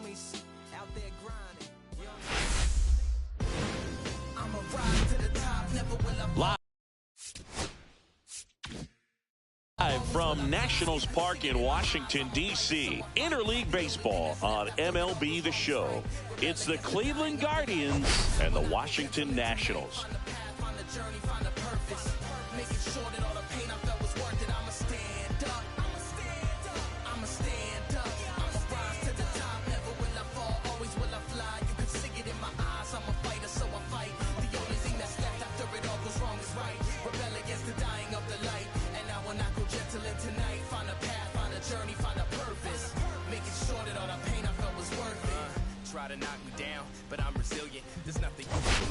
homies out there grinding. I'm a ride to the top, never will I fall. Live from Nationals Park in Washington, D.C., Interleague Baseball on MLB The Show. It's the Cleveland Guardians and the Washington Nationals.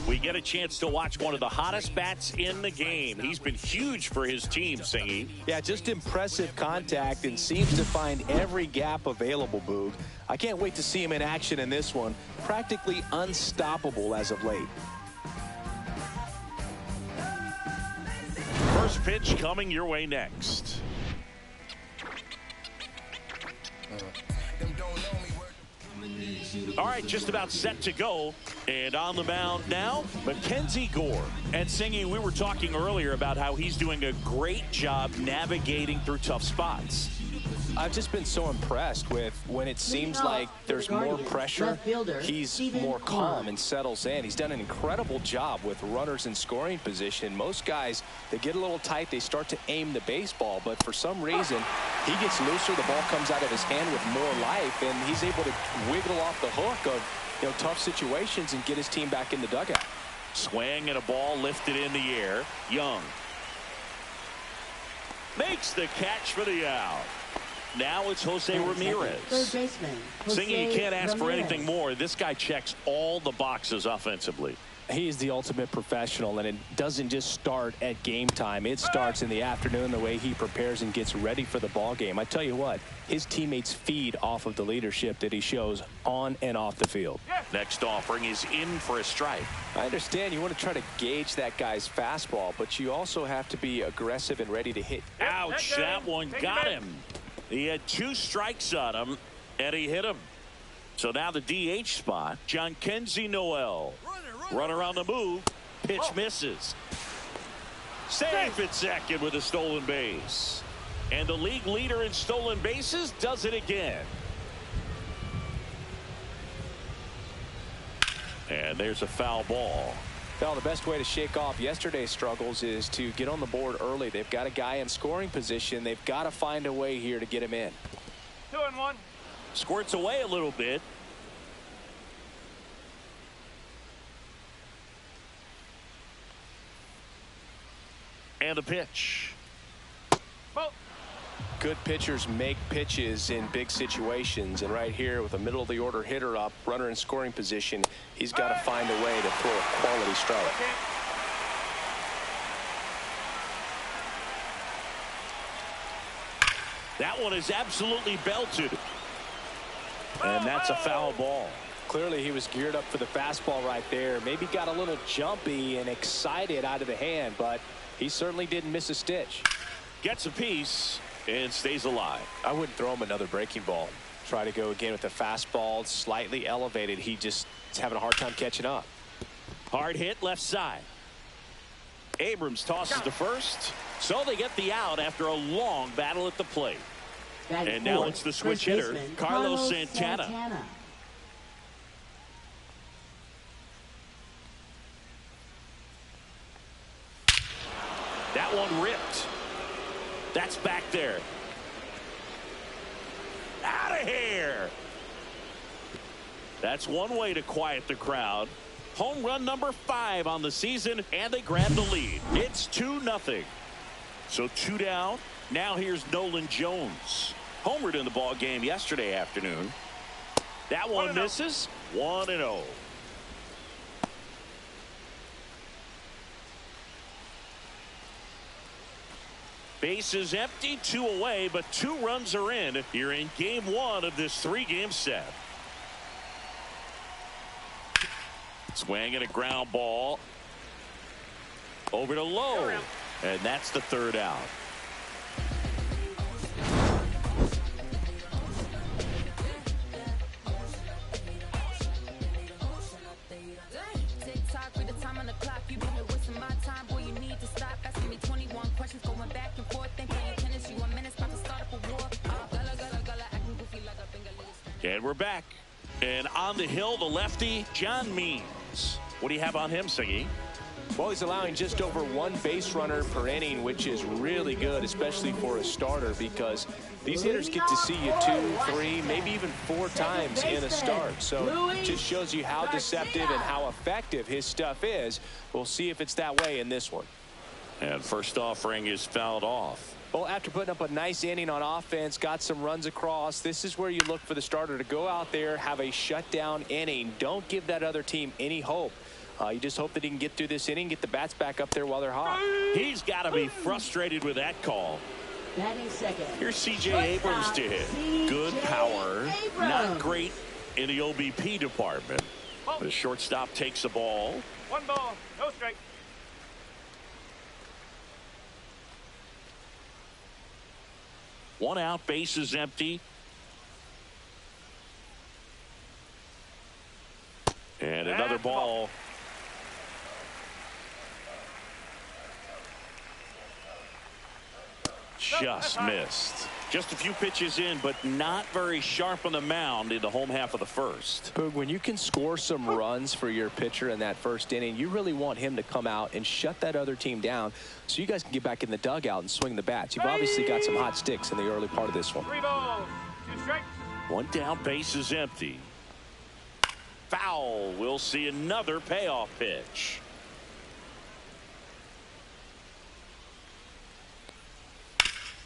We get a chance to watch one of the hottest bats in the game. He's been huge for his team, Singy. Yeah, just impressive contact and seems to find every gap available, Boog. I can't wait to see him in action in this one. Practically unstoppable as of late. First pitch coming your way next. All right, just about set to go. And on the mound now, Mackenzie Gore. And Singy, we were talking earlier about how he's doing a great job navigating through tough spots. I've just been so impressed with when it seems like there's more pressure, he's more calm and settles in. He's done an incredible job with runners in scoring position. Most guys, they get a little tight, they start to aim the baseball, but for some reason, he gets looser, the ball comes out of his hand with more life, and he's able to wiggle off the hook of tough situations and get his team back in the dugout. Swing and a ball lifted in the air. Young makes the catch for the out. Now it's Jose Ramirez. Third baseman, Singy, you can't ask for anything more. This guy checks all the boxes offensively. He is the ultimate professional, and it doesn't just start at game time. It starts in the afternoon, the way he prepares and gets ready for the ball game. I tell you what, his teammates feed off of the leadership that he shows on and off the field. Next offering is in for a strike. I understand you want to try to gauge that guy's fastball, but you also have to be aggressive and ready to hit. Ouch, that one got him. He had 2 strikes on him, and he hit him. So now the DH spot, Jhonkensy Noel. Runner on the move. Pitch misses. Safe at second with a stolen base. And the league leader in stolen bases does it again. And there's a foul ball. Well, the best way to shake off yesterday's struggles is to get on the board early. They've got a guy in scoring position. They've got to find a way here to get him in. 2-1. Squirts away a little bit. And the pitch. Well, good pitchers make pitches in big situations, and right here with a middle of the order hitter up, runner in scoring position, he's got to find a way to throw a quality strike. Okay. That one is absolutely belted. And that's a foul ball. Clearly he was geared up for the fastball right there. Maybe got a little jumpy and excited out of the hand, but he certainly didn't miss a stitch. Gets a piece and stays alive. I wouldn't throw him another breaking ball. Try to go again with the fastball, slightly elevated. He just is having a hard time catching up. Hard hit left side. Abrams tosses to first. So they get the out after a long battle at the plate. And now it's the switch hitter, Carlos Santana. That one ripped. That's back there. Out of here. That's one way to quiet the crowd. Home run number 5 on the season, and they grab the lead. It's 2-0. So 2 down. Now here's Nolan Jones. Homered in the ball game yesterday afternoon. That one misses. 1-0. Bases empty, 2 away, but 2 runs are in. You're in game 1 of this 3-game set. Swing and a ground ball over to Lowe, and that's the 3rd out. And we're back. And on the hill, the lefty, John Means. What do you have on him, Siggy? Well, he's allowing just over 1 base runner per inning, which is really good, especially for a starter, because these hitters get to see you 2, 3, maybe even 4 times in a start. So it just shows you how deceptive and how effective his stuff is. We'll see if it's that way in this one. And first offering is fouled off. Well, after putting up a nice inning on offense, got some runs across, this is where you look for the starter to go out there, have a shutdown inning. Don't give that other team any hope. You just hope that he can get through this inning, get the bats back up there while they're hot. He's got to be frustrated with that call. Here's C.J. Abrams to hit. Good power. Not great in the OBP department. The shortstop takes the ball. 1 ball, no strike. One out, bases empty. And another ball. Just missed. Just a few pitches in, but not very sharp on the mound in the home half of the first. Boog, when you can score some runs for your pitcher in that first inning, you really want him to come out and shut that other team down so you guys can get back in the dugout and swing the bats. You've obviously got some hot sticks in the early part of this one. 3 balls, 2 strikes. 1 down, base is empty. Foul. We'll see another payoff pitch.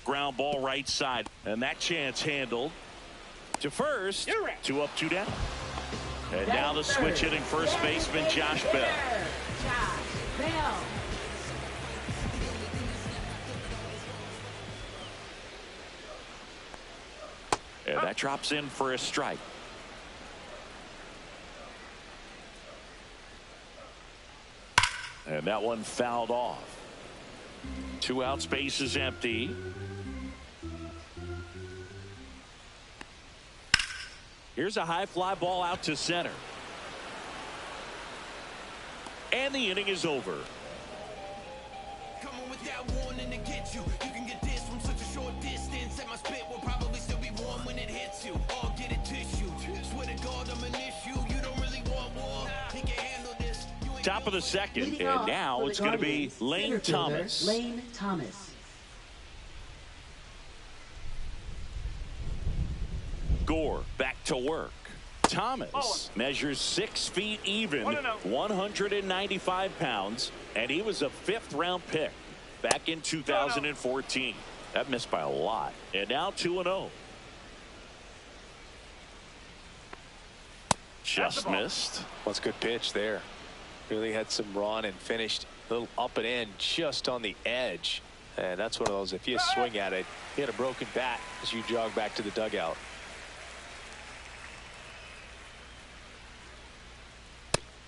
Ground ball right side, and that chance handled to first. 2 up, 2 down. And now the switch hitting first baseman Josh Bell. And that drops in for a strike. And that one fouled off. 2 outs, base is empty. Here's a high fly ball out to center. And the inning is over. Come on with that warning to get you. You can get this from such a short distance, and my spit will probably still be warm when it hits you. Or get a tissue. Swear to God, I'm an issue. You don't really want war. He can handle this. Top of the second, and now it's going to be Lane Thomas. Lane Thomas. Gore back to work. Thomas measures 6 feet even, 195 pounds, and he was a 5th round pick back in 2014. That missed by a lot. And now 2-0. Just missed. Well, that's a good pitch there. Really had some run and finished a little up and in just on the edge. And that's one of those, if you swing at it, you hit a broken bat as you jog back to the dugout.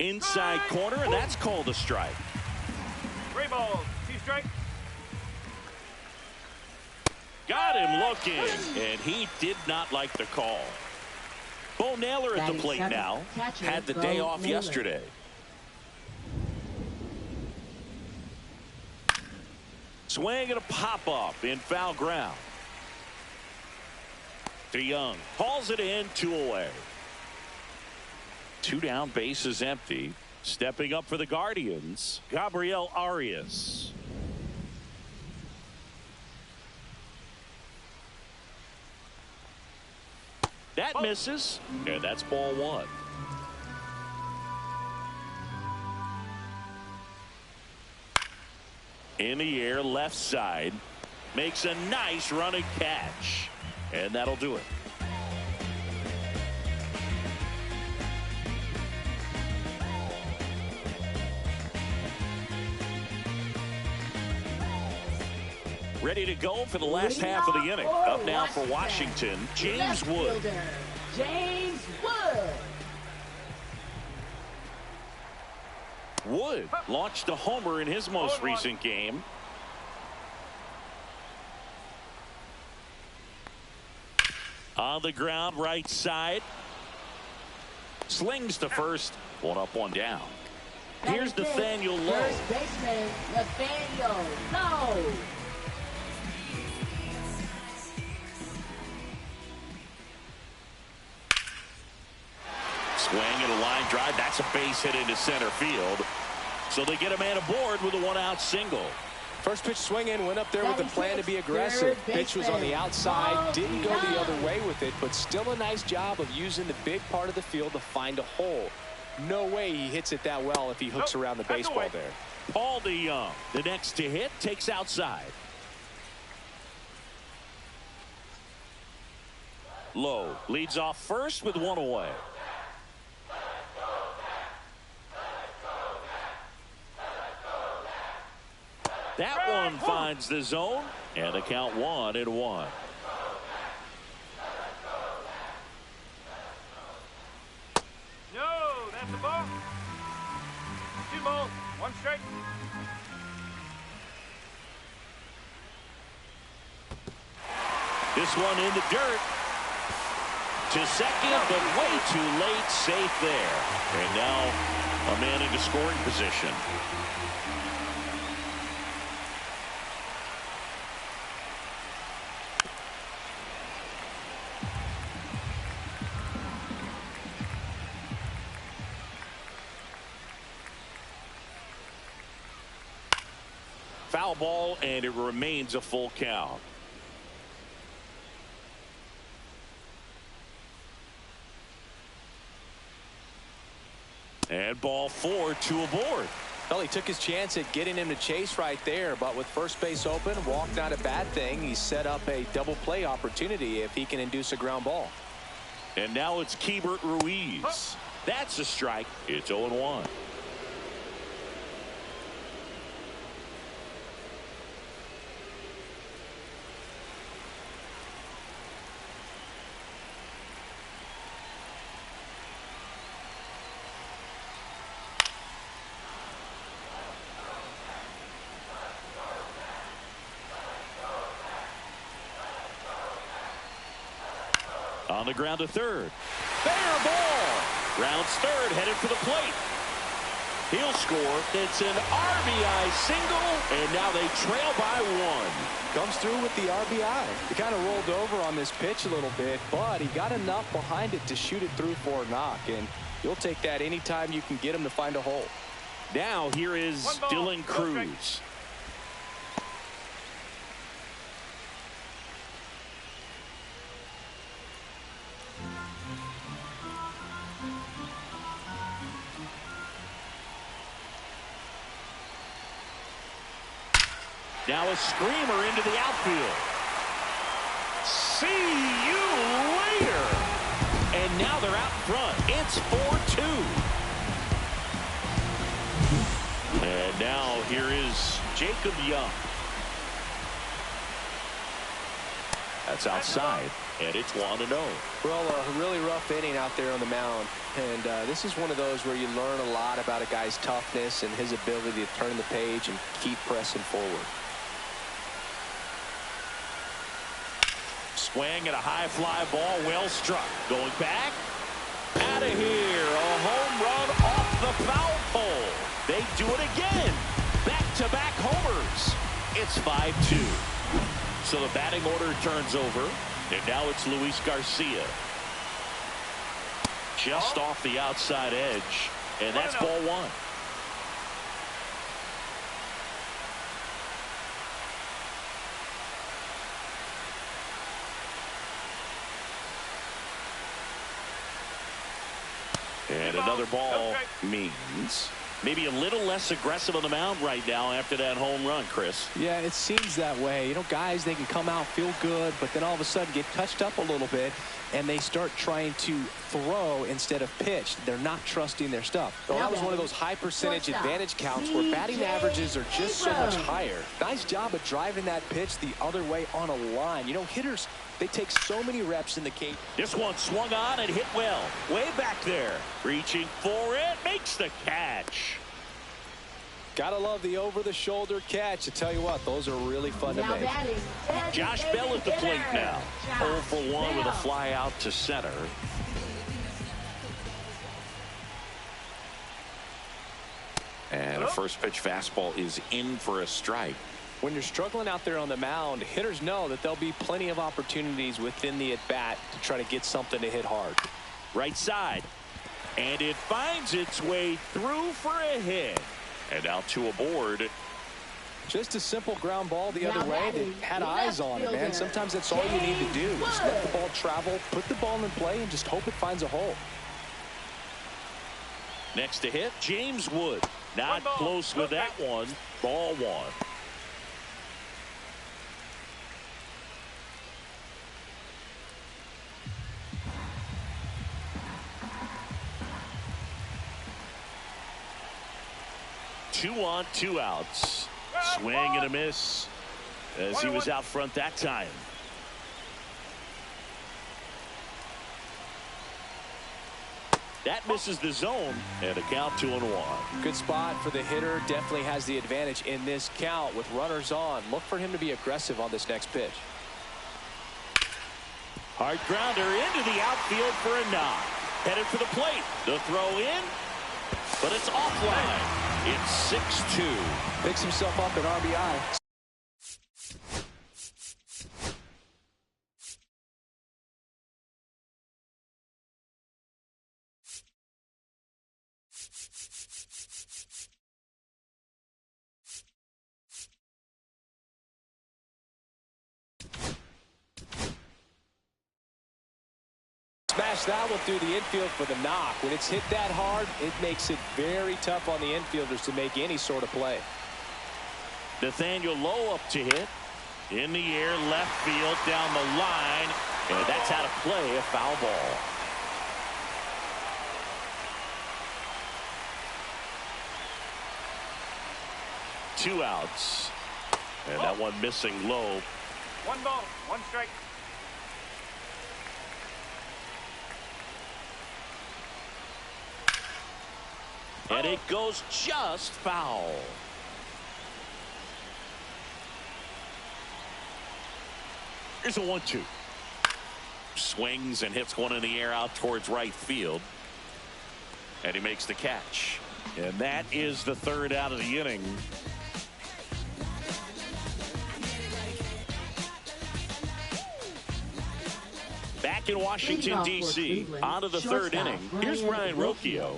Inside corner, and that's called a strike. 3 balls, 2 strikes. Got him looking, and he did not like the call. Bo Naylor at the plate now. Had the day off yesterday. Swing and a pop-up in foul ground. DeYoung hauls it in, 2 away. 2 down, base is empty. Stepping up for the Guardians, Gabriel Arias. That misses, and that's ball 1. In the air, left side, makes a nice running catch, and that'll do it. Ready to go for the last half of the inning. Up now for Washington, James Wood. James Wood. Wood launched a homer in his most recent game. On the ground, right side. Slings to first. 1 up, 1 down. Here's Nathaniel Lowe. First baseman Nathaniel Lowe. Swing and a line drive. That's a base hit into center field. So they get a man aboard with a one-out single. First pitch swinging, went up there with a plan to be aggressive. Pitch was on the outside, didn't go the other way with it, but still a nice job of using the big part of the field to find a hole. No way he hits it that well if he hooks around the baseball there. Paul DeYoung, the next to hit, takes outside. Lowe leads off first with one away. That one finds the zone, and the count 1-1. No, that's the ball. 2 balls, 1 strike. This one in the dirt. To second, but way too late. Safe there. And now a man into scoring position. Foul ball, and it remains a full count. And ball 4, 2 aboard. Well, he took his chance at getting him to chase right there, but with first base open, walk not a bad thing. He set up a double play opportunity if he can induce a ground ball. And now it's Keibert Ruiz. That's a strike. It's 0-1. On the ground to third. Fair ball. Rounds third, headed for the plate. He'll score. It's an RBI single, and now they trail by 1. Comes through with the RBI. He kind of rolled over on this pitch a little bit, but he got enough behind it to shoot it through for a knock, and you'll take that anytime you can get him to find a hole. Now here is Dylan Cruz. Now a screamer into the outfield. See you later. And now they're out in front. It's 4-2. And now here is Jacob Young. That's outside. And it's 1-0. Well, a really rough inning out there on the mound. And this is one of those where you learn a lot about a guy's toughness and his ability to turn the page and keep pressing forward. Swing and a high fly ball, well struck. Going back. Out of here. A home run off the foul pole. They do it again. Back-to-back homers. It's 5-2. So the batting order turns over. And now it's Luis Garcia. Just off the outside edge. And that's ball 1. And another ball means maybe a little less aggressive on the mound right now after that home run, Chris. Yeah, it seems that way. You know, guys, they can come out, feel good, but then all of a sudden get touched up a little bit, and they start trying to throw instead of pitch. They're not trusting their stuff. So that was one of those high percentage advantage counts where batting averages are just so much higher. Nice job of driving that pitch the other way on a line. You know, hitters, they take so many reps in the cage. This one swung on and hit well. Way back there. Reaching for it. Makes the catch. Gotta love the over-the-shoulder catch. I tell you what, those are really fun to make. Josh Bell at the plate now. 0 for 1 with a fly out to center. And a first pitch fastball is in for a strike. When you're struggling out there on the mound, hitters know that there'll be plenty of opportunities within the at-bat to try to get something to hit hard. Right side. And it finds its way through for a hit. And now 2 aboard. Just a simple ground ball the other way that had eyes on it, man. Sometimes that's all you need to do. Just let the ball travel, put the ball in play, and just hope it finds a hole. Next to hit, James Wood. Not close with that one. Ball 1. Two on, 2 outs. Swing and a miss as he was out front that time. That misses the zone and a count 2-1. Good spot for the hitter. Definitely has the advantage in this count with runners on. Look for him to be aggressive on this next pitch. Hard grounder into the outfield for a knock. Headed for the plate. The throw in, but it's offline. It's 6-2. Picks himself up at RBI. Smash that one through the infield for the knock. When it's hit that hard, it makes it very tough on the infielders to make any sort of play. Nathaniel Lowe up to hit. In the air, left field, down the line. And that's how to play a foul ball. Two outs. And that one missing Lowe. 1 ball, 1 strike. And it goes just foul. Here's a 1-2. Swings and hits one in the air out towards right field. And he makes the catch. And that is the 3rd out of the inning. Back in Washington, D.C. On to the 3rd inning. Here's Ryan Rocchio.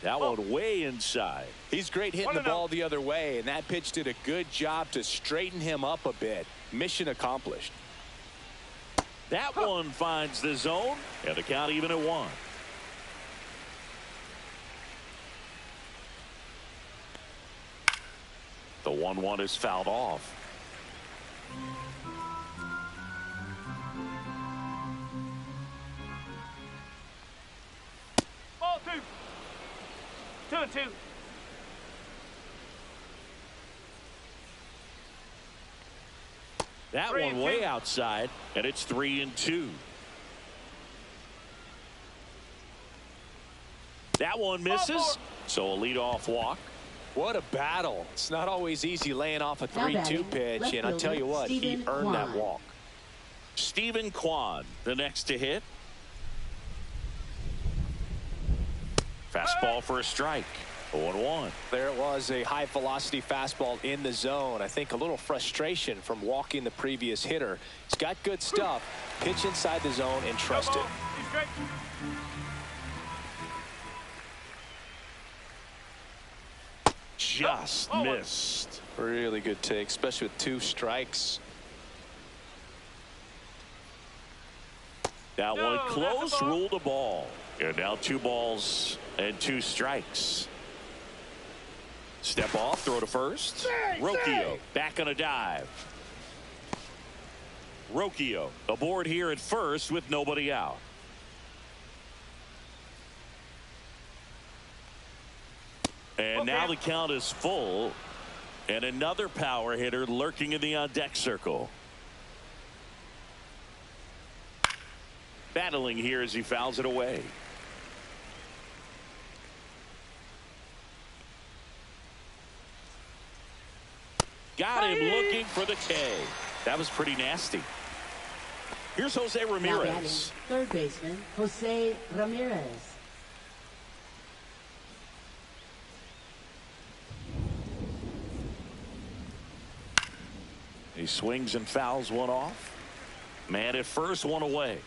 That one way inside. He's great hitting the ball the other way, and that pitch did a good job to straighten him up a bit. Mission accomplished. That one finds the zone, and the count even at 1. The 1-1 is fouled off. Ball 2. 2-2. That one way outside, and it's 3-2. That one misses, so a leadoff walk. What a battle. It's not always easy laying off a 3-2 pitch, and I'll tell you what, he earned that walk. Stephen Kwan, the next to hit. Fastball for a strike. 0-1. There it was, a high velocity fastball in the zone. I think a little frustration from walking the previous hitter. He's got good stuff. Pitch inside the zone and trust it. Just missed. Really good take, especially with 2 strikes. That one close, ruled a ball. And now 2 balls and 2 strikes. Step off, throw to first. Rocchio back on a dive. Rocchio aboard here at first with nobody out. And now the count is full. And another power hitter lurking in the on-deck circle. Battling here as he fouls it away. Got him looking for the K. That was pretty nasty. Here's Jose Ramirez. Third baseman, Jose Ramirez. He swings and fouls one off. Man at first, one away.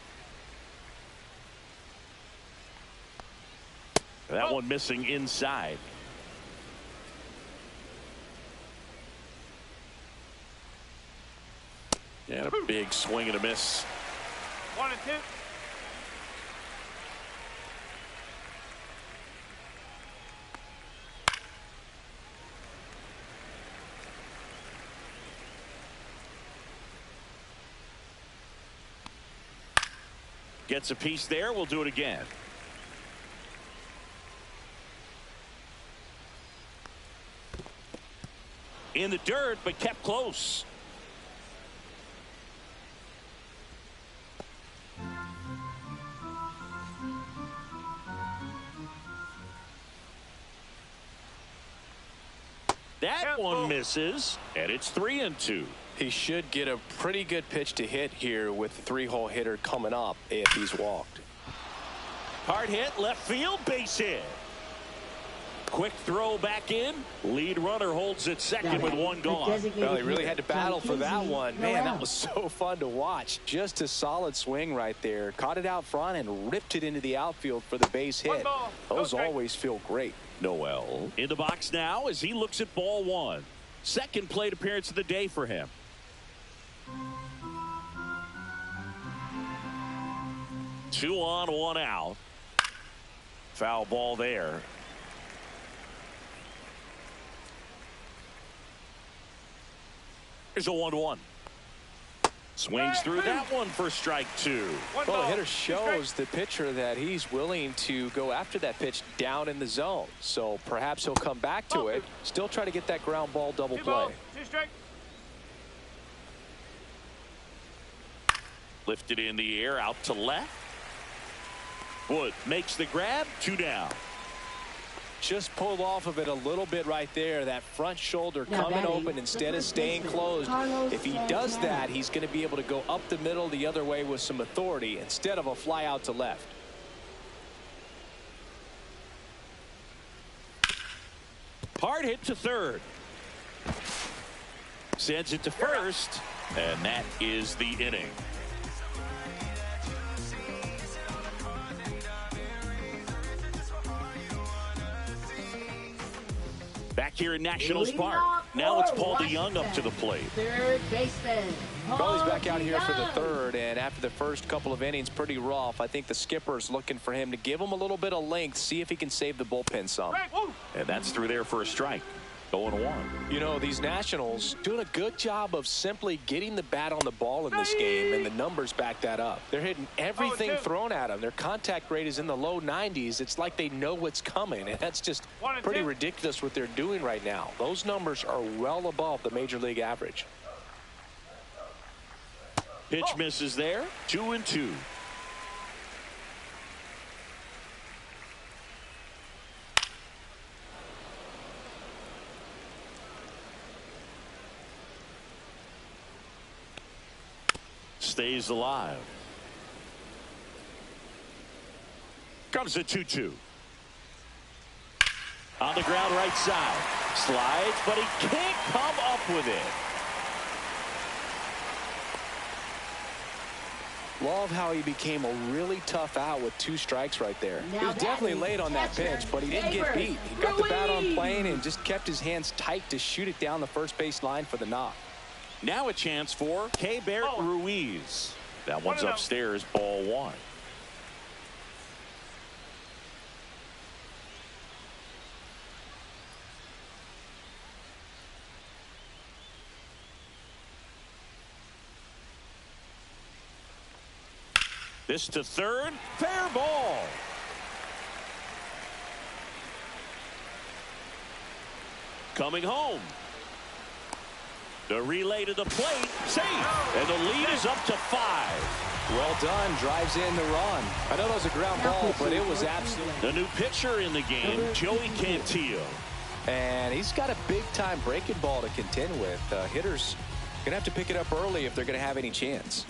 That one missing inside. And a big swing and a miss. 1 and 2. Gets a piece there. We'll do it again. In the dirt, but kept close. That one misses, and it's 3-2. He should get a pretty good pitch to hit here with the 3-hole hitter coming up if he's walked. Hard hit, left field, base hit. Quick throw back in. Lead runner holds it second with one gone. Well, he really had to battle for that one. Man, that was so fun to watch. Just a solid swing right there. Caught it out front and ripped it into the outfield for the base hit. Those always feel great. Noel in the box now as he looks at ball one. Second plate appearance of the day for him. Two on, one out. Foul ball there. Here's a 1-1. Swings through that one for strike two. Well, the hitter shows the pitcher that he's willing to go after that pitch down in the zone. So perhaps he'll come back to it. Still try to get that ground ball double play. 2 strike. Lifted in the air out to left. Wood makes the grab. 2 down. Just pulled off of it a little bit right there. That front shoulder coming open instead of staying closed. If he does that, he's going to be able to go up the middle the other way with some authority instead of a fly out to left. Hard hit to third. Sends it to first, and that is the inning. Back here in Nationals Park. Now it's Paul DeYoung up to the plate. Third baseman. Paulie's back out here for the third, and after the first couple of innings, pretty rough. I think the skipper's looking for him to give him a little bit of length, see if he can save the bullpen some. And that's through there for a strike. 0-1. You know, these Nationals doing a good job of simply getting the bat on the ball in this game, and the numbers back that up. They're hitting everything thrown at them. Their contact rate is in the low 90s. It's like they know what's coming, and that's just pretty ridiculous what they're doing right now. Those numbers are well above the major league average. Pitch misses there. 2-2. Stays alive. Comes a 2-2. On the ground right side. Slides, but he can't come up with it. Love how he became a really tough out with 2 strikes right there. He was definitely late on that pitch, but he didn't get beat. He got the bat on plane and just kept his hands tight to shoot it down the first base line for the knock. Now a chance for Keibert Ruiz. That one's upstairs, ball 1. This to third, fair ball. Coming home. The relay to the plate, safe, and the lead is up to 5. Well done, drives in the run. I know that was a ground ball, but it was absolutely. The new pitcher in the game, Joey Cantillo. And he's got a big-time breaking ball to contend with. Hitters going to have to pick it up early if they're going to have any chance.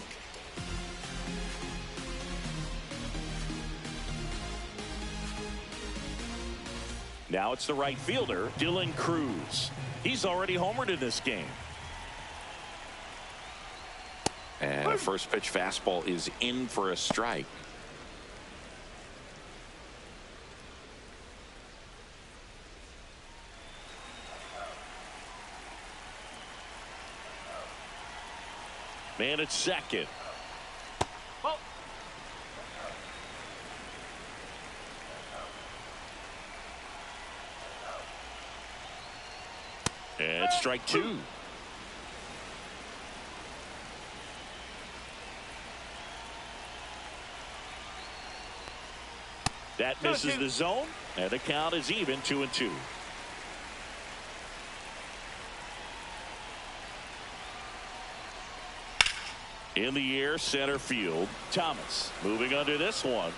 Now it's the right fielder, Dylan Cruz. He's already homered in this game. And a first pitch fastball is in for a strike. Man at second. Ball. And strike two. That misses the zone, and the count is even 2-2. In the air, center field. Thomas moving under this one.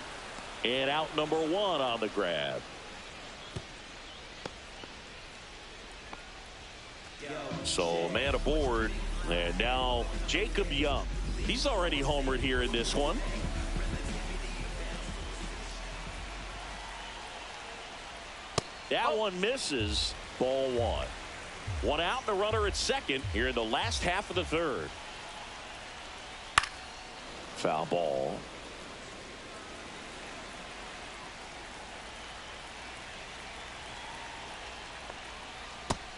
And out number one on the grab. So man aboard. And now Jacob Young. He's already homered here in this one. That one misses. Ball one. One out and a runner at second here in the last half of the third. Foul ball.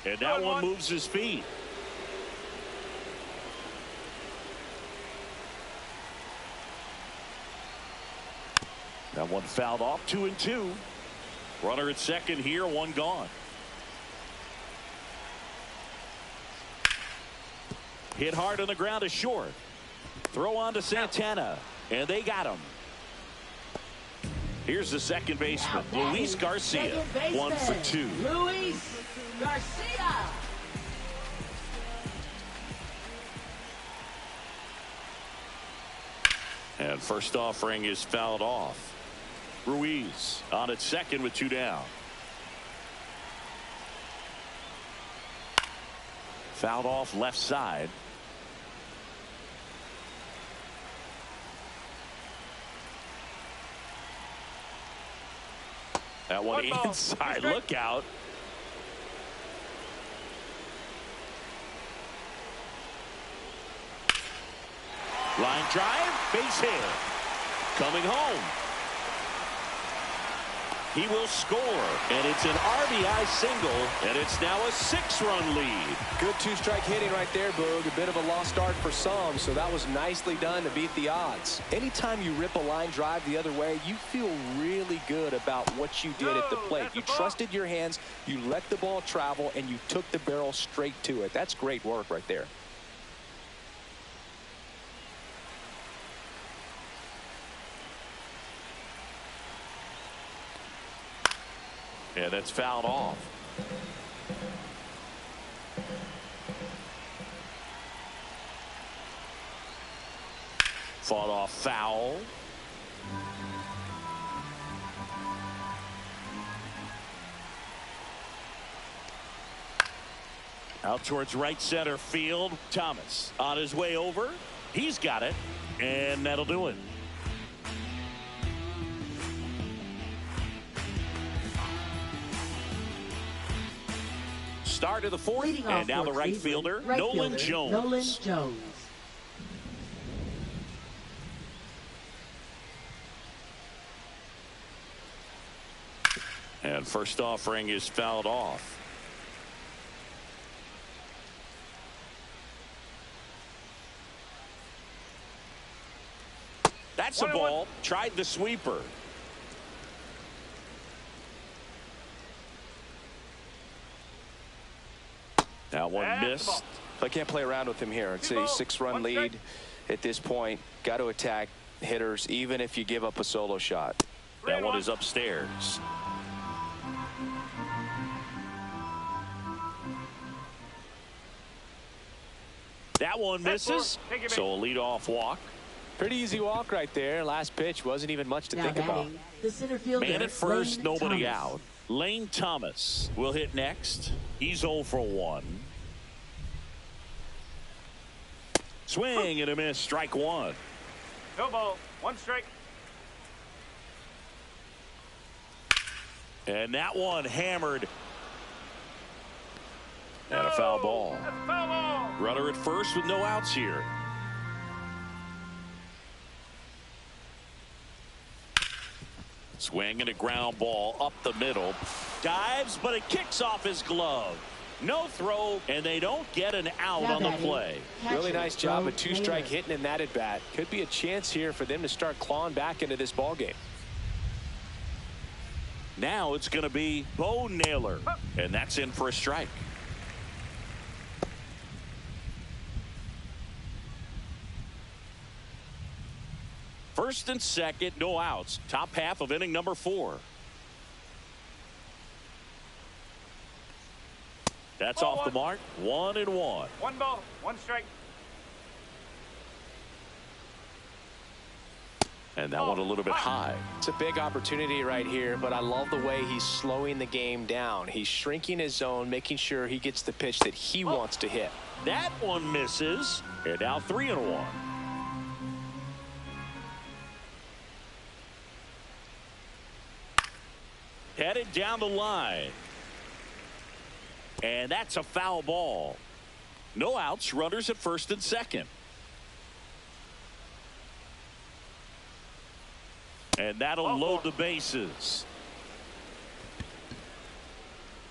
And that one moves his feet. That one fouled off. 2-2. Runner at second here, one gone. Hit hard on the ground is short. Throw on to Santana, and they got him. Here's the second baseman, Luis Garcia, 1 for 2. Luis Garcia. And first offering is fouled off. Ruiz on at second with 2 down. Fouled off left side. That one inside. Look out. Line drive, base hit. Coming home. He will score, and it's an RBI single, and it's now a 6-run lead. Good two-strike hitting right there, Boog. A bit of a lost start for some, so that was nicely done to beat the odds. Anytime you rip a line drive the other way, you feel really good about what you did at the plate. You trusted your hands, you let the ball travel, and you took the barrel straight to it. That's great work right there. Yeah, that's fouled off. Fought off foul. Out towards right center field. Thomas on his way over. He's got it, and that'll do it. Start of the fourth, and now the right fielder, Nolan Jones. Nolan Jones. And first offering is fouled off. That's a ball. Tried the sweeper. That one missed. I can't play around with him here. It's a 6-run lead at this point. Got to attack hitters, even if you give up a solo shot. That one is upstairs. That one misses. So a leadoff walk. Pretty easy walk right there. Last pitch wasn't even much to think about. The center fielder, Man at first, Lane nobody Thomas. out. Lane Thomas will hit next. He's 0 for 1. Swing and a miss. Strike one. No ball. 1 strike. And that one hammered. And a foul ball. That's a foul ball. Runner at first with no outs here. Swing and a ground ball up the middle. Dives, but it kicks off his glove. No throw, and they don't get an out on the play. Really nice job, a two-strike hitting in that at-bat. Could be a chance here for them to start clawing back into this ball game. Now it's going to be Bo Naylor, and that's in for a strike. First and second, no outs. Top half of inning number 4. That's off the mark. 1-1. 1 ball, 1 strike. And that one a little bit high. It's a big opportunity right here, but I love the way he's slowing the game down. He's shrinking his zone, making sure he gets the pitch that he wants to hit. That one misses. And now 3-1. Headed down the line. And that's a foul ball. No outs, runners at first and second. And that'll load the bases.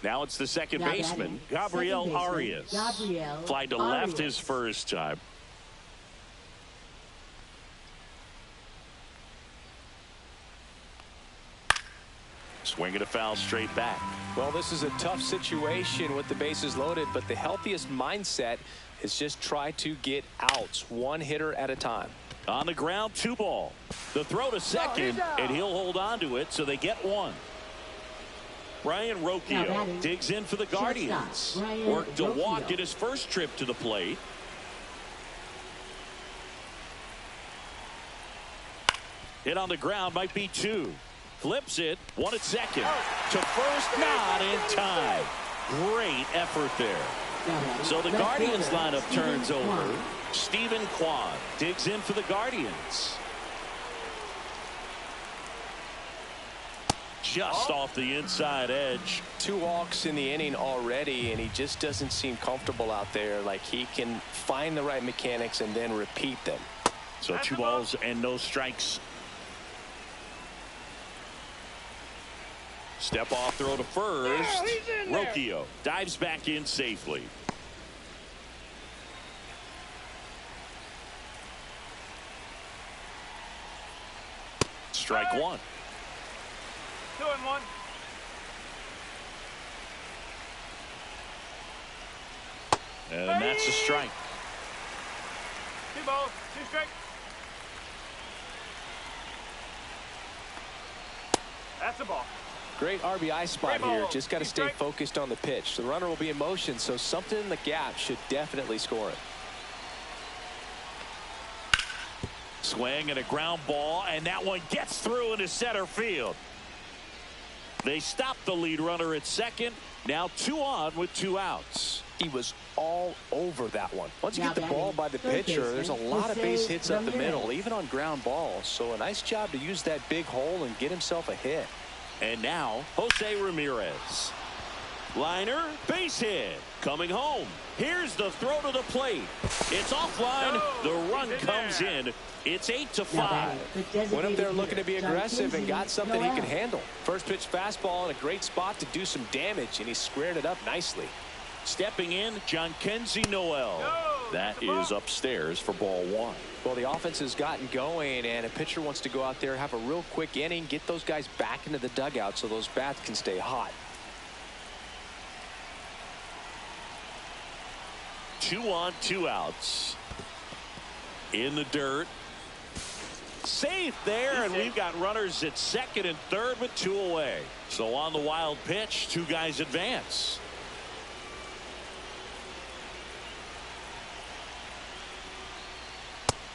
Now it's the second baseman, Gabriel Arias. Fly to left his first time. Swinging a foul straight back. Well, this is a tough situation with the bases loaded, but the healthiest mindset is just try to get outs, one hitter at a time. On the ground, 2 ball. The throw to second, and he'll hold on to it, so they get 1. Brian Rocchio digs in for the Guardians. Worked to walk in his first trip to the plate. Hit on the ground, might be 2. Flips it, 1 at second. To first, not in time. Great effort there. So the Guardians lineup turns over. Stephen Kwan digs in for the Guardians. Just off the inside edge. 2 walks in the inning already, and he just doesn't seem comfortable out there. Like he can find the right mechanics and then repeat them. So 2 balls and no strikes. Step off throw to first. Rocchio dives back in safely. Strike 1. 2-1. And that's a strike. 2 balls, 2 strikes. That's a ball. Great RBI spot here. Just got to stay focused on the pitch. The runner will be in motion, so something in the gap should definitely score it. Swing and a ground ball, and that one gets through into center field. They stop the lead runner at second. Now 2 on with 2 outs. He was all over that one. Once you get the ball by the pitcher, there's a lot of base hits up the middle, even on ground balls. So a nice job to use that big hole and get himself a hit. And now Jose Ramirez. Liner, base hit. Coming home. Here's the throw to the plate. It's offline. The run comes in. It's 8-5. Went up there looking to be aggressive and got something he can handle. First pitch fastball in a great spot to do some damage, and he squared it up nicely. Stepping in, Jhonkensy Noel. That is upstairs for ball 1. Well, the offense has gotten going, and a pitcher wants to go out there, have a real quick inning, get those guys back into the dugout so those bats can stay hot. 2 on, 2 outs. In the dirt. Safe there, and we've got runners at second and third with 2 away. So on the wild pitch, 2 guys advance.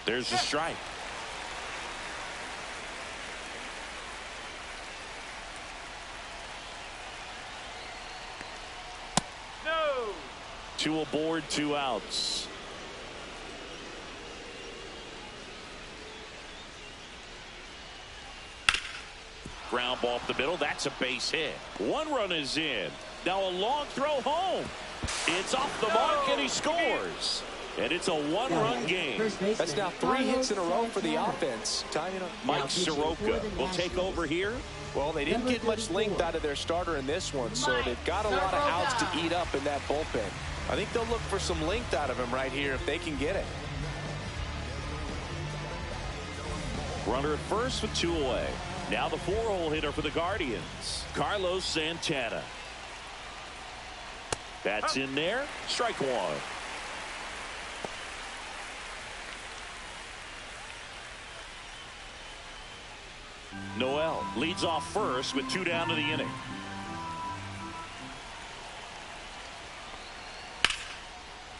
There's the strike. No. 2 aboard, 2 outs. Ground ball up the middle. That's a base hit. 1 run is in. Now a long throw home. It's off the mark, and he scores. And it's a one-run game. That's now 3 hits in a row for the offense. Mike Soroka will take over here. Well, they didn't get much length out of their starter in this one, so they've got a lot of outs to eat up in that bullpen. I think they'll look for some length out of him right here if they can get it. Runner at first with 2 away. Now the 4-hole hitter for the Guardians, Carlos Santana. That's in there. Strike 1. Noel leads off first with 2 down to the inning.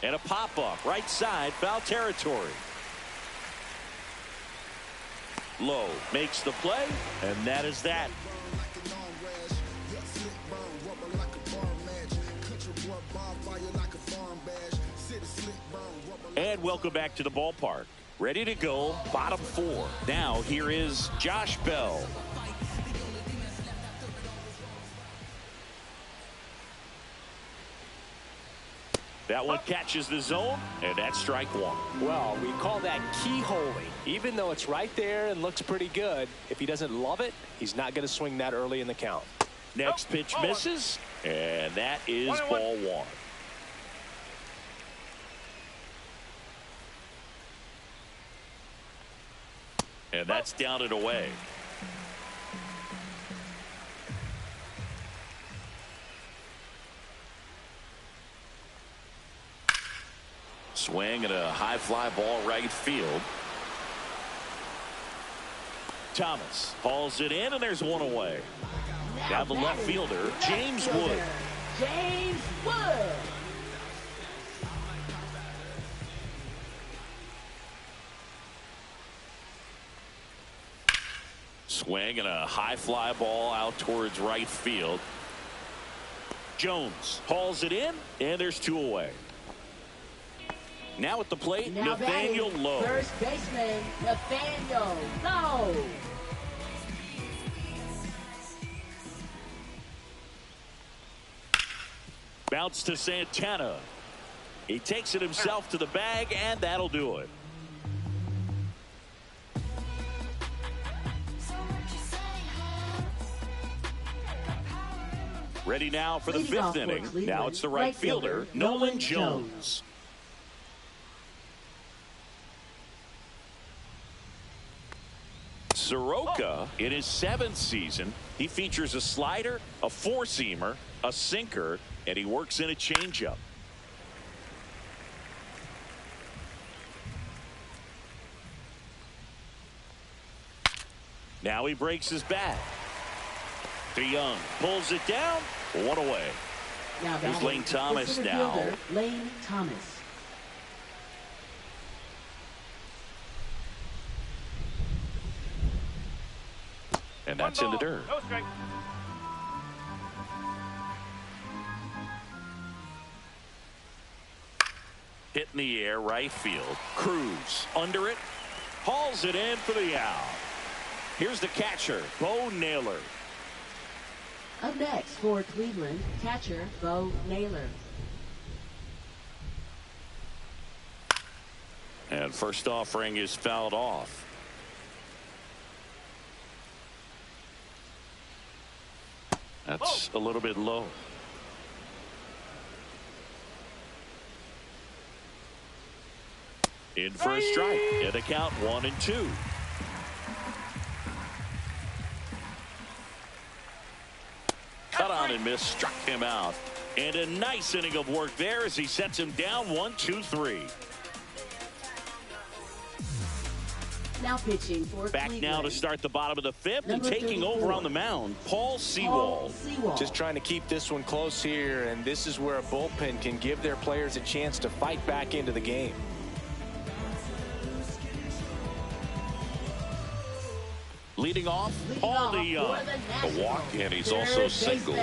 And a pop-up right side, foul territory. Lowe makes the play, and that is that. And welcome back to the ballpark. Ready to go, bottom 4. Now here is Josh Bell. That one catches the zone, and that's strike 1. Well, we call that keyholing. Even though it's right there and looks pretty good, if he doesn't love it, he's not going to swing that early in the count. Next pitch misses, and that is ball 1. And that's down and away. Swing and a high fly ball right field. Thomas hauls it in, and there's 1 away. Now the left fielder, James Wood. James Wood. Swing and a high fly ball out towards right field. Jones hauls it in, and there's 2 away. Now at the plate, Nathaniel Lowe. First baseman, Nathaniel Lowe. Bounce to Santana. He takes it himself to the bag, and that'll do it. Ready now for the 5th inning. Now it's the right fielder, Nolan Jones. Soroka, in his 7th season, he features a slider, a 4-seamer, a sinker, and he works in a changeup. Now he breaks his bat. DeYoung pulls it down, 1 away. Here's Lane Thomas now. Lane Thomas. And that's in the dirt. No strike. Hit in the air, right field. Cruz under it. Hauls it in for the out. Here's the catcher, Bo Naylor. Up next for Cleveland, catcher Bo Naylor. And first offering is fouled off. That's a little bit low. In for a strike. And the count 1-2. Cut on and miss, struck him out. And a nice inning of work there as he sets him down 1-2-3. Now pitching for Back Cleveland. now to start the bottom of the 5th, and Number taking 34. over on the mound, Paul Sewald. Just trying to keep this one close here, and this is where a bullpen can give their players a chance to fight back into the game. Leading off, Paul DeYoung. A walk, and he's also single.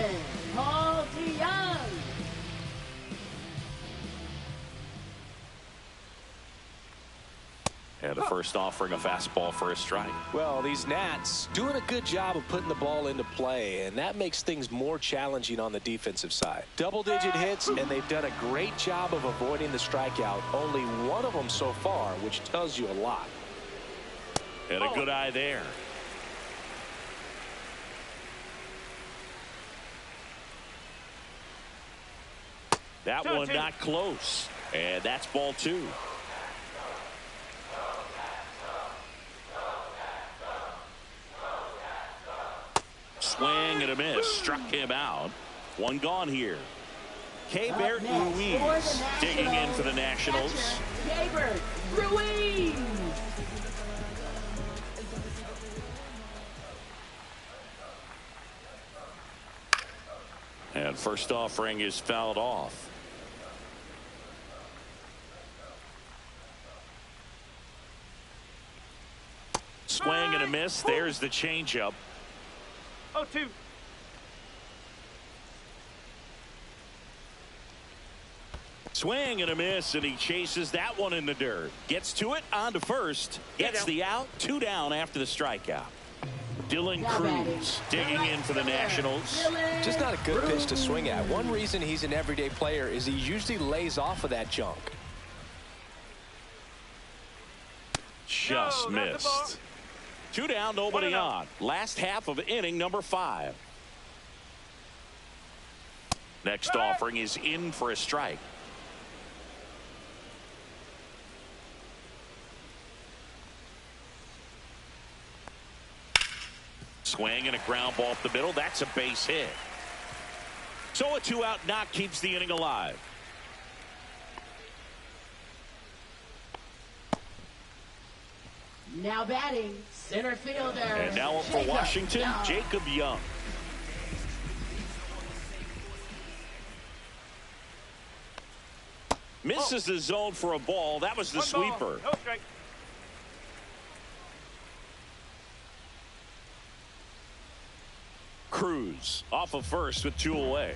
Paul DeYoung. And the first offering a fastball for a strike. Well, these Nats doing a good job of putting the ball into play, and that makes things more challenging on the defensive side. Double-digit hits, and they've done a great job of avoiding the strikeout. Only one of them so far, which tells you a lot. And a good eye there. That one not close. And that's ball 2. Swing and a miss. Struck him out. One gone here. Keibert Ruiz digging in for the Nationals. Keibert Ruiz. And first offering is fouled off. Swing and a miss. There's the changeup. 0-2. Swing and a miss, and he chases that one in the dirt. Gets to it, on to first. Gets the out. 2 down after the strikeout. Dylan Cruz digging in for the Nationals. Just not a good pitch to swing at. One reason he's an everyday player is he usually lays off of that junk. Just missed. 2 down, nobody on. Last half of inning number 5. Next offering is in for a strike. Swing and a ground ball up the middle. That's a base hit. So a 2-out knock keeps the inning alive. Now batting, center fielder. And now up for Washington, Jacob Young. Misses the zone for a ball. That was the sweeper. No strike. Cruz off of first with 2 away.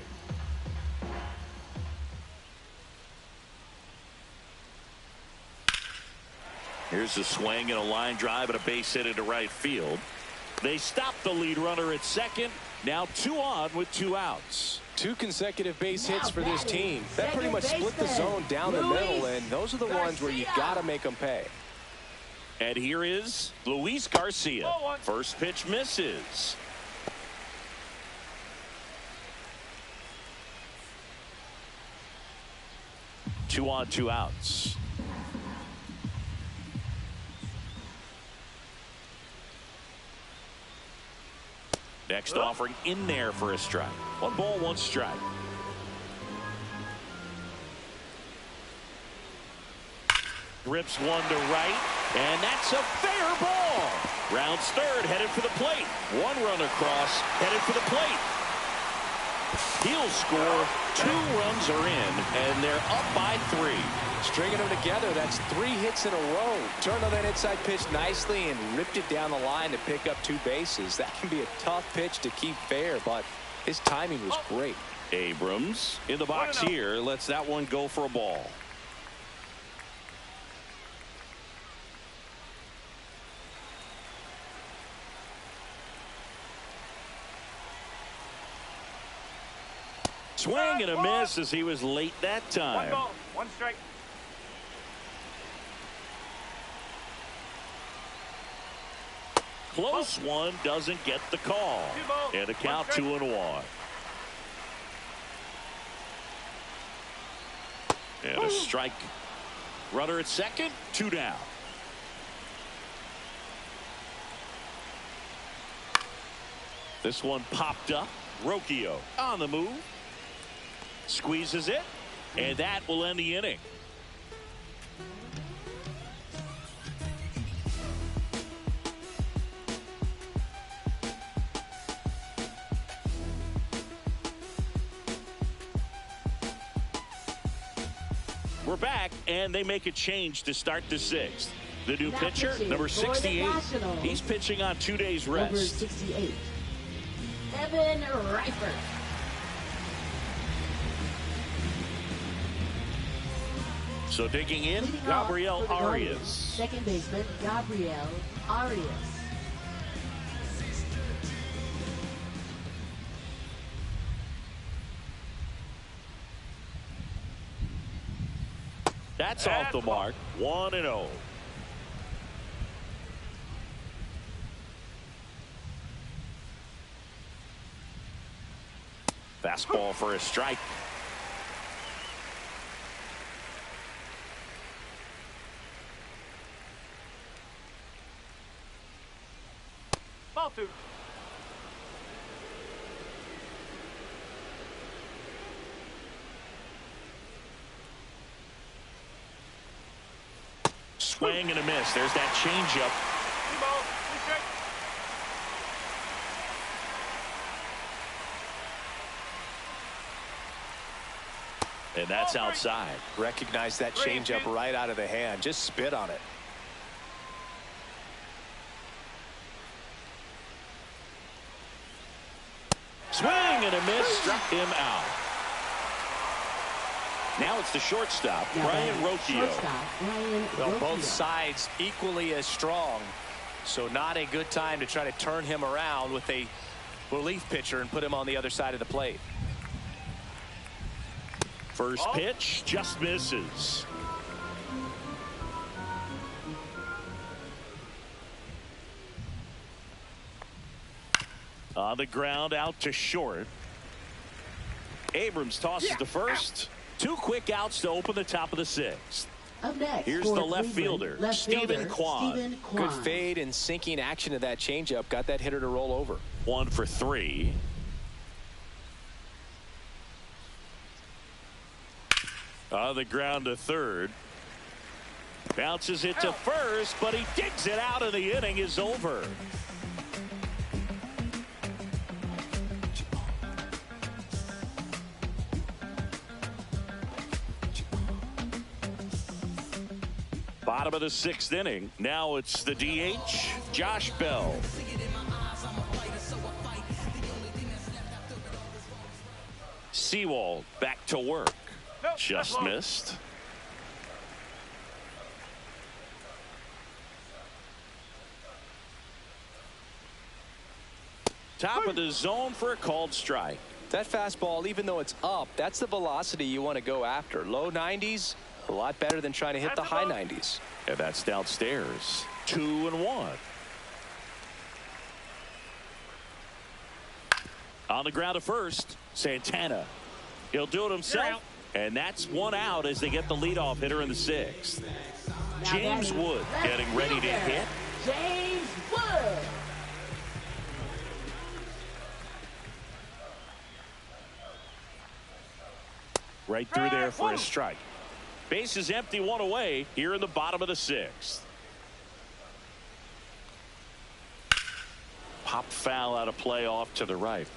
Here's a swing and a line drive and a base hit into right field. They stop the lead runner at second. Now 2 on with 2 outs. 2 consecutive base hits for this team. That pretty much split the zone down the middle, and those are the ones where you got to make them pay. And here is Luis Garcia. First pitch misses. Two on, 2 outs. Next offering in there for a strike. 1 ball, 1 strike. Rips one to right, and that's a fair ball. Rounds third, headed for the plate. 1 run across, headed for the plate. He'll score. 2 runs are in, and they're up by 3. Stringing them together, that's 3 hits in a row. Turned on that inside pitch nicely and ripped it down the line to pick up 2 bases. That can be a tough pitch to keep fair, but his timing was great. Abrams in the box here, lets that one go for a ball. Swing and a miss as he was late that time. 1 ball, 1 strike. Close one, doesn't get the call. And a count 2-1. And a strike. Runner at second, 2 down. This one popped up. Rocchio on the move. Squeezes it, and that will end the inning. We're back, and they make a change to start the 6th. The new pitcher, number 68. He's pitching on 2 days rest. Number 68, Evan Reifert. So digging in, Leading off Gabriel for the Guardians, Arias. second baseman Gabriel Arias. That's off the mark. 1-0. Fastball for a strike. Ball two. Swing and a miss. There's that changeup. 2-ball, 2 strike. And that's outside. Recognize that changeup right out of the hand. Just spit on it. Swing and a miss. Struck him out. Now it's the shortstop, Brian Rocchio. Well, both sides equally as strong. So not a good time to try to turn him around with a relief pitcher and put him on the other side of the plate. First pitch just misses. On the ground out to short. Abrams tosses to first. 2 quick outs to open the top of the 6th. Up next, here's the left fielder, Stephen Kwan. Good fade and sinking action of that changeup. Got that hitter to roll over. 1 for 3. On the ground to third. Bounces it to first, but he digs it out, and the inning is over. Bottom of the 6th inning. Now it's the DH, Josh Bell. Sewald back to work. Just missed. Top of the zone for a called strike. That fastball, even though it's up, that's the velocity you want to go after. Low 90s, a lot better than trying to hit the high 90s. And that's downstairs. 2-1. On the ground to first, Santana. He'll do it himself. And that's 1 out as they get the leadoff hitter in the 6th. James Wood getting ready to hit. James Wood. Right through there for a strike. Base is empty, 1 away here in the bottom of the 6th. Pop foul out of play off to the right.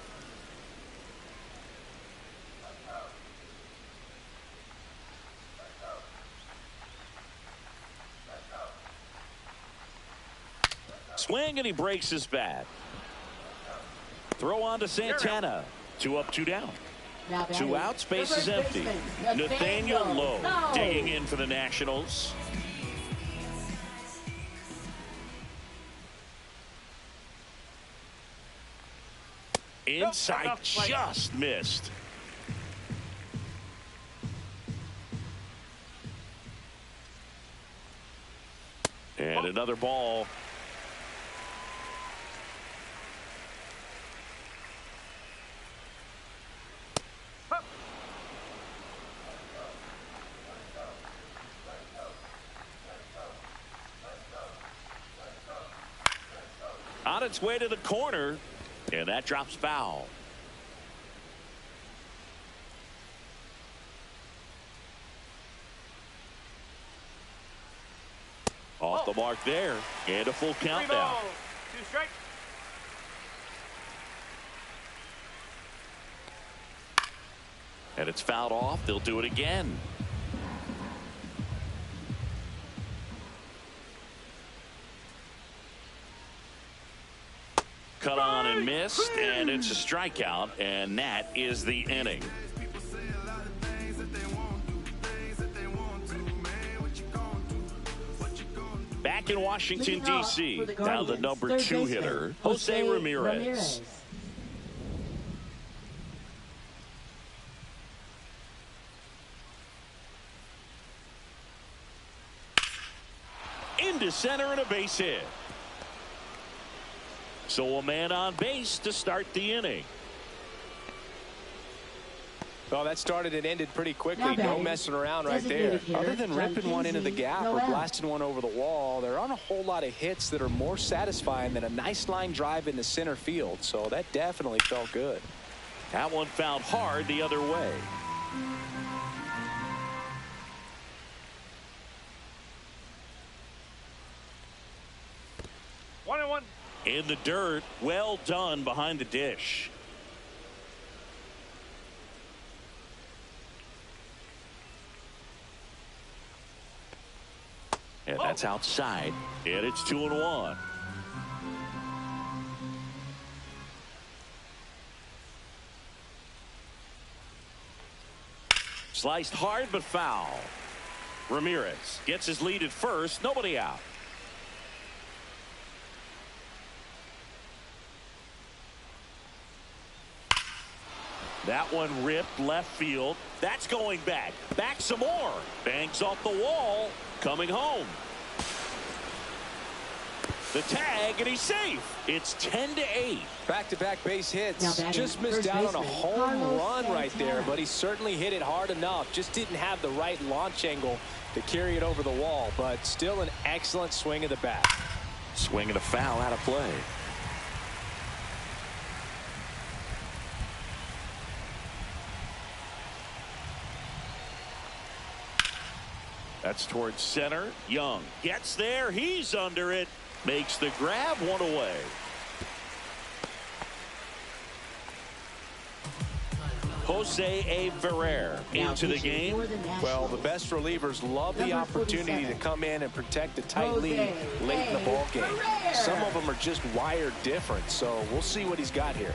Swing and he breaks his bat. Throw on to Santana. 2 up, 2 down. 2 outs, base is empty. Nathaniel Lowe digging in for the Nationals. Inside, just missed. And another ball. On its way to the corner, and that drops foul. Off the mark there, and a full count now. 2 strikes. And it's fouled off. They'll do it again. Cut on and missed, and it's a strikeout, and that is the inning. Back in Washington, Leading off D.C., for the now the Guardians, number third 2 baseman, hitter, Jose Ramirez. Into center and a base hit. So a man on base to start the inning. Well, that started and ended pretty quickly. Now No batting, messing around right there. designated hitter, Other than John ripping one into the Kinsey, gap no or out. blasting one over the wall, there aren't a whole lot of hits that are more satisfying than a nice line drive into center field. So that definitely felt good. That one fouled hard the other way. One and one. In the dirt, well done behind the dish. And that's outside. And it's 2-1. Sliced hard but foul. Ramirez gets his lead at first. Nobody out. That one ripped left field. That's going back. Back some more. Bangs off the wall. Coming home. The tag, and he's safe. It's 10-8. Back-to-back base hits. Now batting, Just missed first out on a baseman, home Carlos run right there, Santana. but he certainly hit it hard enough. Just didn't have the right launch angle to carry it over the wall, but still an excellent swing of the bat. Swing and a foul out of play. That's towards center. Young gets there. He's under it. Makes the grab, one away. Jose Ferrer into the game. Well, the best relievers love the opportunity to come in and protect a tight lead late in the ball game. Some of them are just wired different, so we'll see what he's got here.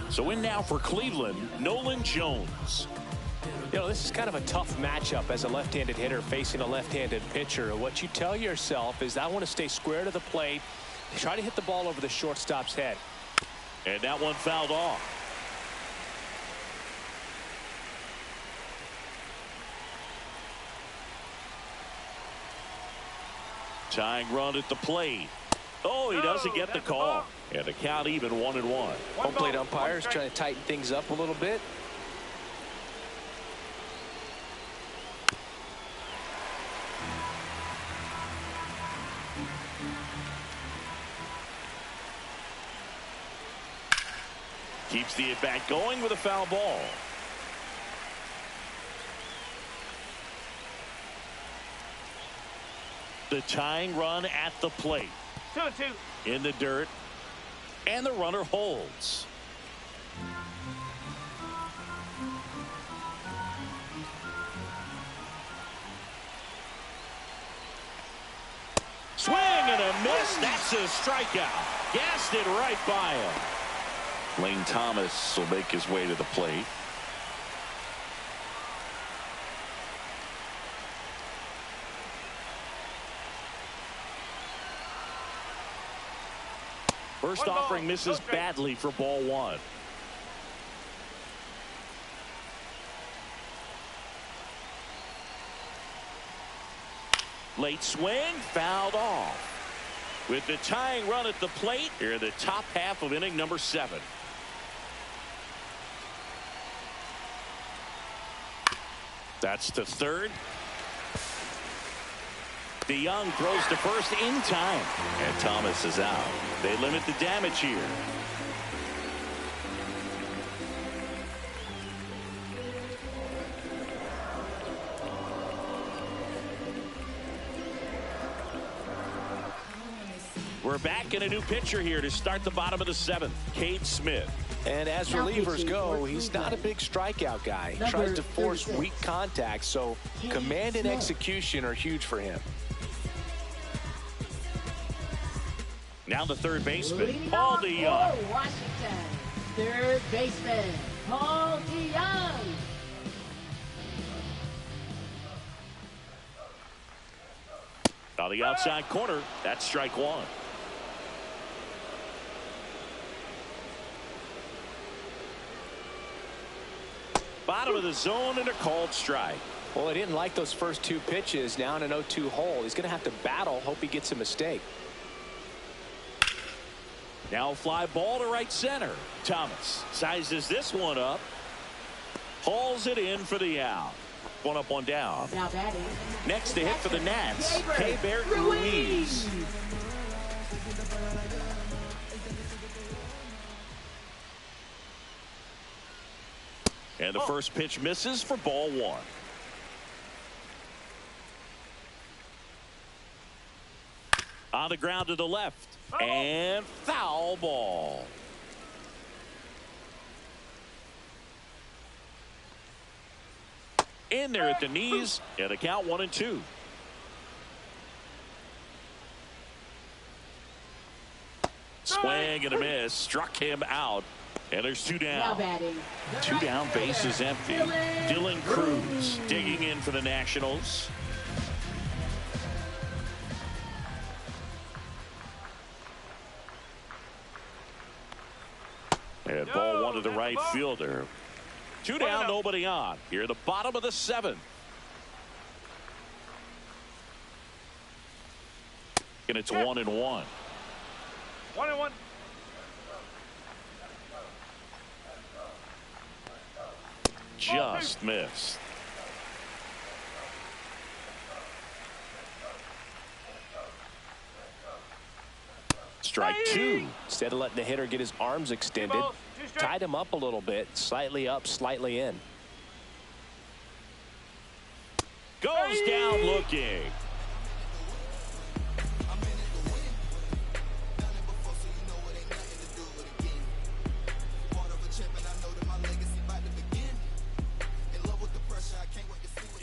So in now for Cleveland, Nolan Jones. You know, this is kind of a tough matchup as a left-handed hitter facing a left-handed pitcher. What you tell yourself is, I want to stay square to the plate, try to hit the ball over the shortstop's head. And that one fouled off. Tying run at the plate. Oh, he doesn't get the call. And the count even 1-1. Home plate umpires trying to tighten things up a little bit. Keeps the at-bat going with a foul ball. The tying run at the plate. 2-2. In the dirt. And the runner holds. Swing and a miss. That's a strikeout. Gassed it right by him. Lane Thomas will make his way to the plate. First offering misses badly for ball one. Late swing, fouled off. With the tying run at the plate, here in the top half of inning number 7. That's to third. DeYoung throws to first in time. And Thomas is out. They limit the damage here. We're back in a new pitcher here to start the bottom of the 7th. Cade Smith. And as relievers go, he's not a big strikeout guy. He tries to force weak contact, so command and execution are huge for him. Now the third baseman, Paul DeYoung. Washington, third baseman, Paul DeYoung. On the outside corner, that's strike one. Bottom of the zone and a called strike. Well, he didn't like those first two pitches. Now in an 0-2 hole. He's going to have to battle. Hope he gets a mistake. Now a fly ball to right center. Thomas sizes this one up. Hauls it in for the out. One up, one down. Now batting. Next to hit for the Nats, Keibert Ruiz. And the first pitch misses for ball one. On the ground to the left. And foul ball. In there at the knees, and the count 1-2. Swing and a miss, struck him out, and there's two down. Two down, base is empty. Dylan Cruz digging in for the Nationals. And ball one to the right fielder. Two down, nobody on. Here at the bottom of the seventh. And it's 1-1. 1-1. Just missed. Strike two. Instead of letting the hitter get his arms extended, tied him up a little bit, slightly up, slightly in. Goes down looking.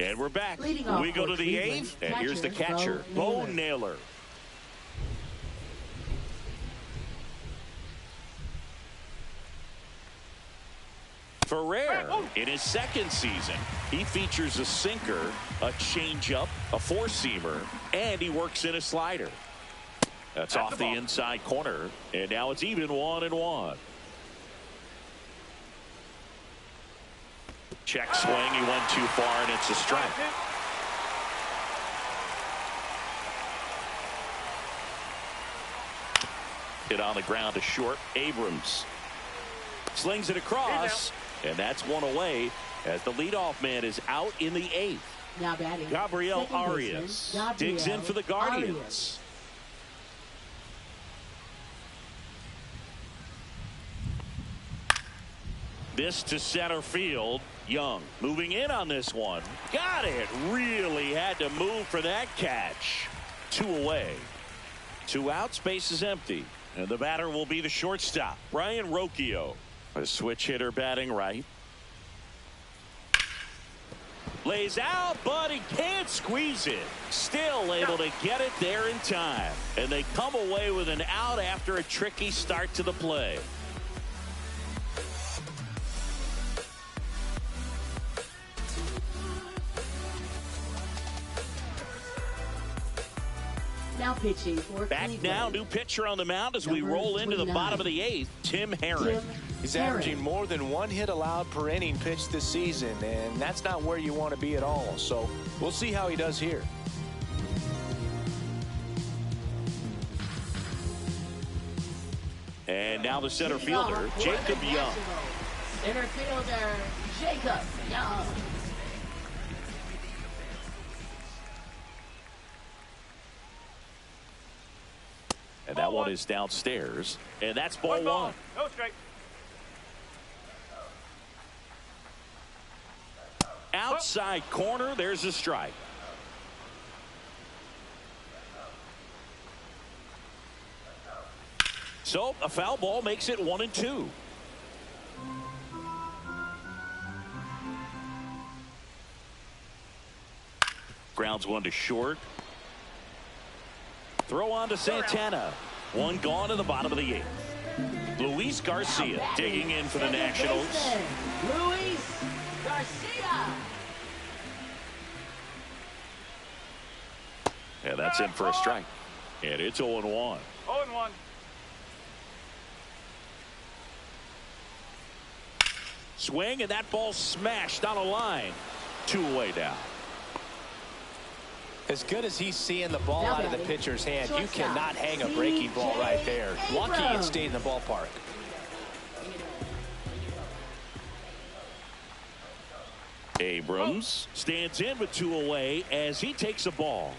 And we're back. We go to the eighth, and here's the catcher, Bo Naylor. Ferrer, in his second season, he features a sinker, a changeup, a four-seamer, and he works in a slider. That's off the inside corner, and now it's even 1-1. Check swing, he went too far, and it's a strike. Hit on the ground to short. Abrams slings it across, and that's one away as the leadoff man is out in the eighth. Now batting. Gabriel Arias digs in for the Guardians. This to center field. Young moving in on this one. Got it. Really had to move for that catch. Two away. Two out. Space is empty. And the batter will be the shortstop, Brian Rocchio. A switch hitter batting right. Lays out, but he can't squeeze it. Still able to get it there in time. And they come away with an out after a tricky start to the play. Now pitching for Back Cleveland. now, new pitcher on the mound as we roll into the bottom of the eighth, Tim Herring. He's averaging more than one hit allowed per inning pitched this season, and that's not where you want to be at all. So we'll see how he does here. And now the center fielder, Jacob Young. Center fielder, Jacob Young. And that one is downstairs. And that's ball one. No strike. Outside corner, there's a strike. So a foul ball makes it 1-2. Grounds one to short. Throw on to Santana. One gone to the bottom of the eighth. Luis Garcia digging in for the Nationals. Luis Garcia. And that's in for a strike. And it's 0-1. 0-1. Swing, and that ball smashed on a line. 2 away now. As good as he's seeing the ball out of the pitcher's hand, you cannot hang a breaking ball right there. Lucky it stayed in the ballpark. Abrams stands in with 2 away as he takes a ball.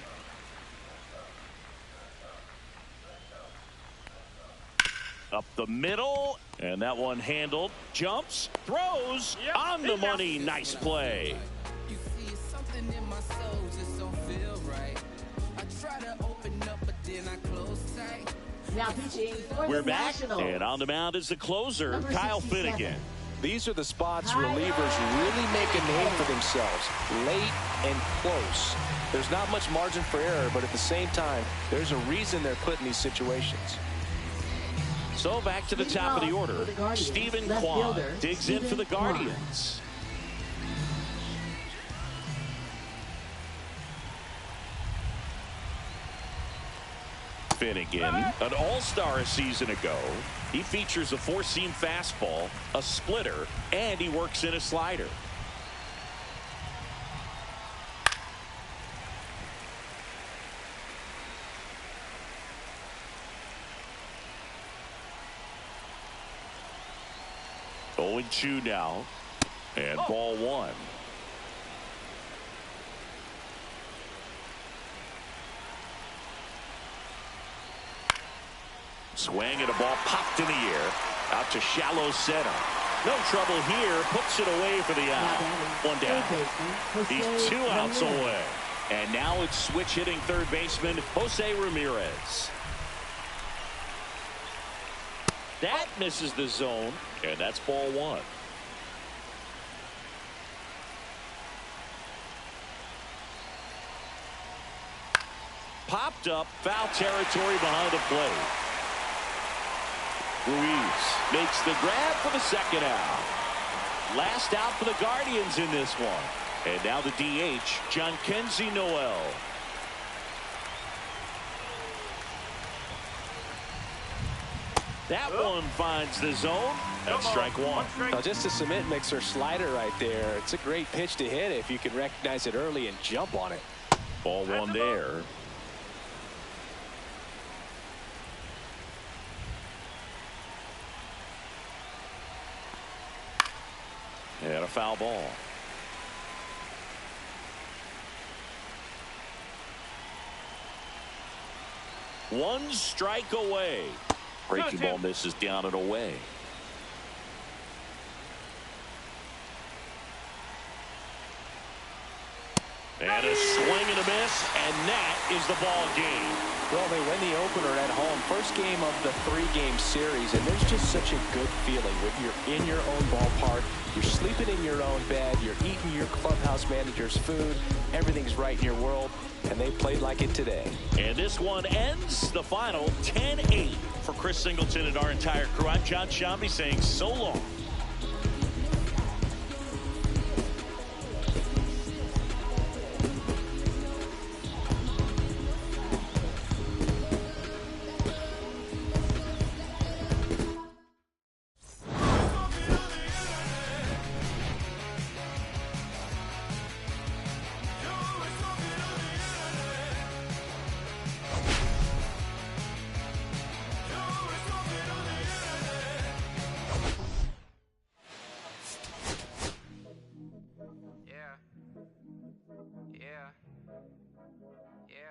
Up the middle, and that one handled. Jumps, throws, on the money. Nice play. You see something in my soul just don't feel right. I try to open up, but then I close tight. Now pitching for We're the back, Nationals. and on the mound is the closer, Number Kyle 67. Finnegan. These are the spots relievers really make a name for themselves. Late and close. There's not much margin for error, but at the same time, there's a reason they're put in these situations. So back to the top of the order. Stephen Kwan digs in for the Guardians. Finnegan, an all-star a season ago. He features a 4-seam fastball, a splitter, and he works in a slider. Oh, 0-2 now, and ball 1. Swing, and a ball popped in the air out to shallow center. No trouble here. Puts it away for the out. 1 down. He's 2 outs away. And now it's switch hitting third baseman Jose Ramirez. That misses the zone, and that's ball 1. Popped up, foul territory behind the plate. Ruiz makes the grab for the second out. Last out for the Guardians in this one. And now the DH, Jhonkensy Noel. That one finds the zone. That's strike 1. Now, just a cement mixer slider right there. It's a great pitch to hit if you can recognize it early and jump on it. Ball 1 there. And a foul ball. One strike away. Breaking ball misses down and away. And a swing and a miss, and that is the ball game. Well, they win the opener at home. First game of the 3-game series, and there's just such a good feeling when you're in your own ballpark. You're sleeping in your own bed. You're eating your clubhouse manager's food. Everything's right in your world, and they played like it today. And this one ends the final 10-8 for Chris Singleton and our entire crew. I'm John Shambi saying so long.